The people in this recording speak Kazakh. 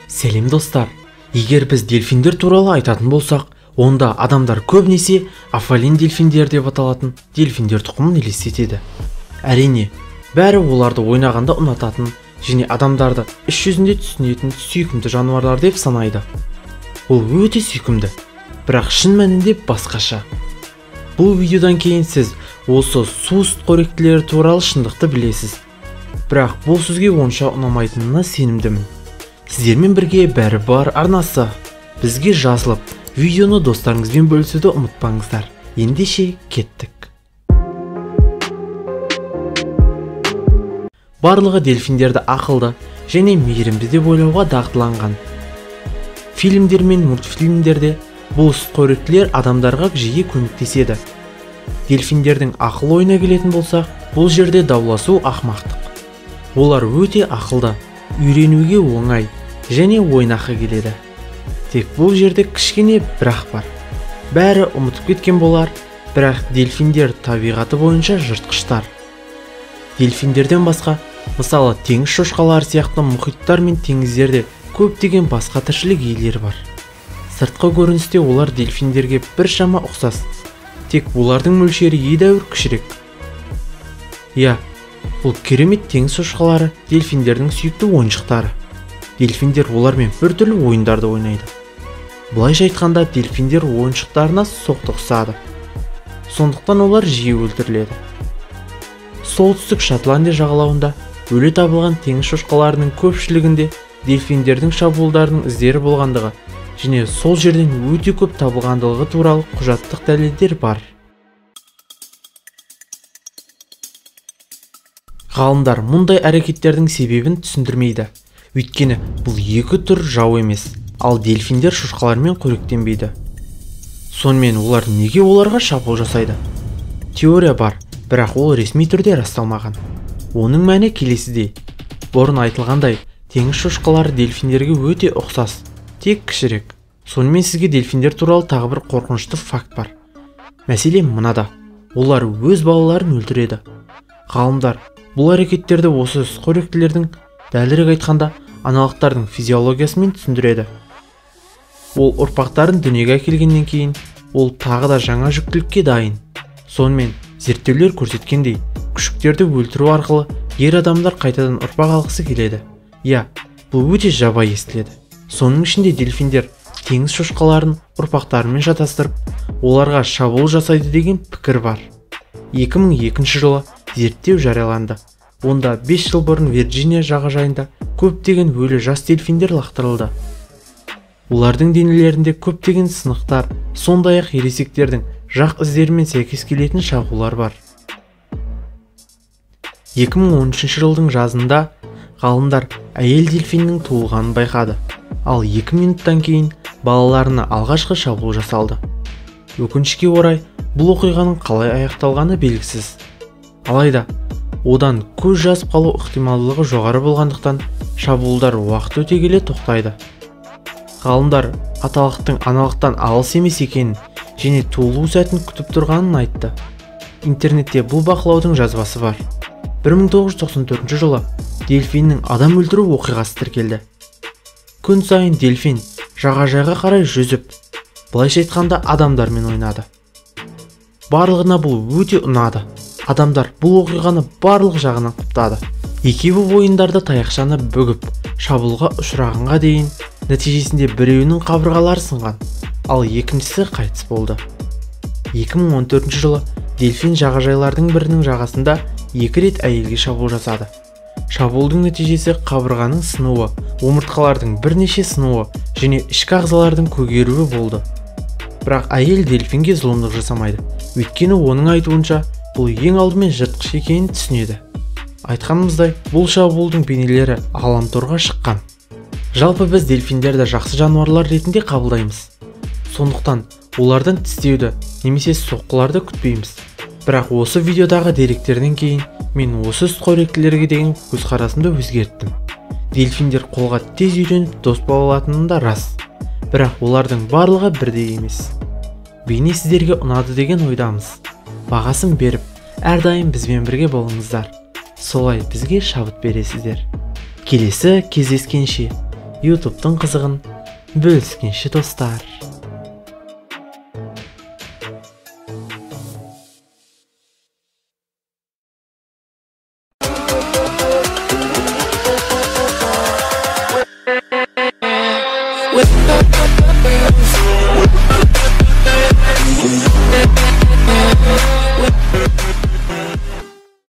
Сәлем достар. Егер біз дельфиндер туралы айтатын болсақ, онда адамдар көбінесе афалин дельфиндер деп аталатын дельфиндер тұқымын елестетеді. Әрине, бәрі оларды ойнағанда ұнататын және адамдарды іс жүзінде түсінетін сүйкімді жануарлар деп санайды. Ол өте сүйкімді, бірақ шын мәнінде басқаша. Бұл видеодан кейін сіз осы су сүтқоректілері туралы шындықты білесіз. Бірақ бұл сізге онша ұнамайтынына сенімдімін. Сіздермен бірге бәрі бар арнасы. Бізге жазылып, видеоны достарыңызбен бөлісуді ұмытпаңыздар. Ендеше кеттік. Барлығы дельфиндерді ақылды және мейірімді деп ойлауға дағдыланған. Фильмдер мен мультфильмдерде бұл сүтқоректілер адамдарға жиі көмектеседі. Дельфиндердің ақыл ойына келетін болсақ, бұл жерде дауласу ақымақтық. Олар өте ақылды, үйренуге оңай және ойнақы келеді. Тек бұл жерде кішкене бірақ бар. Бәрі ұмытып кеткен болар, бірақ дельфиндер табиғаты бойынша жыртқыштар. Дельфиндерден басқа, мысалы теңіз шошқалары сияқты мұхиттар мен теңіздерде көптеген басқа тіршілік иелері бар. Сыртқы көріністе олар дельфиндерге біршама ұқсас, тек олардың мөлшері едәуір кішірек. Бұл керемет теңіз шошқалары дельфиндердің сүйікті ойыншықтары. Дельфиндер олармен біртүрлі ойындарды ойнайды. Бұлайша айтқанда, дельфиндер ойыншықтарына соқтығысады. Сондықтан олар жиі өлтіріледі. Солтүстік Шотландия жағалауында өлі табылған теңіз шошқаларының көпшілігінде дельфиндердің шабуылдарының іздері болғандығы және сол жерден өте көп табылғандығы туралы құжаттық дәлелдер бар. Ғалымдар мұндай әрекеттердің себебін түсіндірмейді. Өйткені бұл екі түр жау емес, ал дельфиндер шошқалармен қоректенбейді. Сонымен олар неге оларға шабуыл жасайды? Теория бар, бірақ ол ресми түрде расталмаған. Оның мәні келесідей. Бұрын айтылғандай, теңіз шошқалары дельфиндерге өте ұқсас, тек кішірек. Сонымен сізге дельфиндер туралы тағы бір қорқынышты факт бар. Мәселен мынада, олар өз балаларын өлтіреді. Ғалымдар бұл әрекеттерді осы сүтқоректілердің, дәлірек айтқанда, аналықтардың физиологиясымен түсіндіреді. Ол ұрпақтарын дүниеге әкелгеннен кейін, ол тағы да жаңа жүктілікке дайын. Сонымен зерттеулер көрсеткендей, күшіктерді өлтіру арқылы ер адамдар қайтадан ұрпақ алғысы келеді. Бұл өте жабайы естіледі. Соның ішінде дельфиндер теңіз шошқаларын ұрпақтарымен шатастырып, оларға шабуыл жасайды деген пікір бар. 2002 жылы зерттеу жарияланды. Онда 5 жыл бұрын Вирджиния жағажайында көптеген өлі жас дельфиндер лақтырылды. Олардың денелерінде көптеген сынықтар, сондай-ақ ересектердің жақ іздерімен сәйкес келетін шағулар бар. 2013 жылдың жазында ғалымдар әйел дельфиннің туылғанын байқады, ал 2 минуттан кейін балаларына алғашқы шабуыл жасалды. Өкінішке орай, бұл оқиғаның қалай аяқталғаны белгісіз. Алайда, одан көз жазып қалу ықтималдылығы жоғары болғандықтан, шабуылдар уақыт өте келе тоқтайды. Ғалымдар аталықтың аналықтан алыс емес екенін және туылу сәтін күтіп тұрғанын айтты. Интернетте бұл бақылаудың жазбасы бар. 1994 жылы дельфиннің адам өлтіру оқиғасы тіркелді. Күн сайын дельфин жағажайға қарай жүзіп, былайша айтқанда адамдармен ойнады. Барлығына бұл өте ұнады. Адамдар бұл оқиғаны барлық жағынан құптады. Екеуі ойындарда таяқшаны бүгіп, шабуылға ұшырағанға дейін, нәтижесінде біреуінің қабырғалары сынған, ал екіншісі қайтыс болды. 2014 жылы дельфин жағажайлардың бірінің жағасында 2 рет әйелге шабуыл жасады. Шабуылдың нәтижесі қабырғаның сынуы, омыртқалардың бірнеше сынуы және ішкі ағзалардың көгеруі болды. Бірақ әйел дельфинге зұлымдық жасамайды. Өйткені оның айтуынша, бұл ең алдымен жыртқыш екенін түсінеді. Айтқанымыздай, бұл шабуылдың бейнелері ғаламторға шыққан. Жалпы біз дельфиндерді жақсы жануарлар ретінде қабылдаймыз. Сондықтан олардан тістеуді немесе соққыларды күтпейміз. Бірақ осы видеодағы деректерден кейін мен осы сүтқоректілерге деген көзқарасымды өзгерттім. Дельфиндер қолға тез үйреніп дос бола алатыны да рас. Бірақ олардың барлығы бірдей емес. Бейне сіздерге ұнады деген ойдамыз. Бағасын беріп, әрдайым бізбен бірге болыңыздар. Солай бізге шабыт бересіздер. Келесі кездескенше ютубтың қызығын бөліскенше достар.